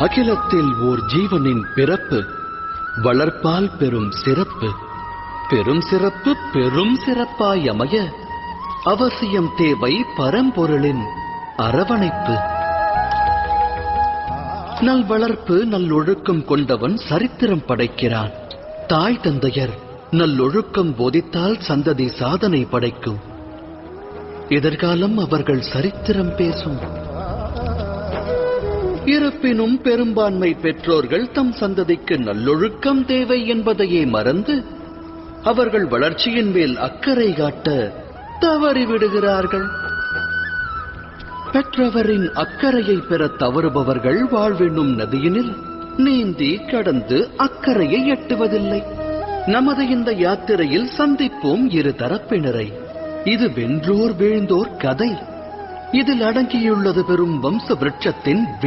அகிலத்தில் ஓர் ஜீவனின் பிறப்பு வளர்ப்பால் பெரும் சிறப்பு. பெரும் சிறப்பு பெரும் சிறப்பாய் அமைய அவசியம் தேவை பரம்பொருளின் அரவணைப்பு. நல் வளர்ப்பு நல்லொழுக்கம் கொண்டவன் சரித்திரம் படைக்கிறான். தாய் தந்தையர் நல்லொழுக்கம் போதித்தால் சந்ததி சாதனை படைக்கும். எதிர்காலம் அவர்கள் சரித்திரம் பேசும். இருப்பினும் பெரும்பான்மை பெற்றோர்கள் தம் சந்ததிக்கு நல்லொழுக்கம் தேவை என்பதையே மறந்து அவர்கள் வளர்ச்சியின் மேல் அக்கறை காட்ட தவறிவிடுகிறார்கள். பெற்றவரின் அக்கறையை பெற தவறுபவர்கள் வாழ்வென்னும் நதியினில் நீந்தி கடந்து அக்கறையை எட்டுவதில்லை. நமது இந்த யாத்திரையில் சந்திப்போம் இரு தரப்பினரை. இது வென்றோர் வீழ்ந்தோர் கதை. இதில் அடங்கியுள்ளது பெரும் வம்ச விருட்சத்தின்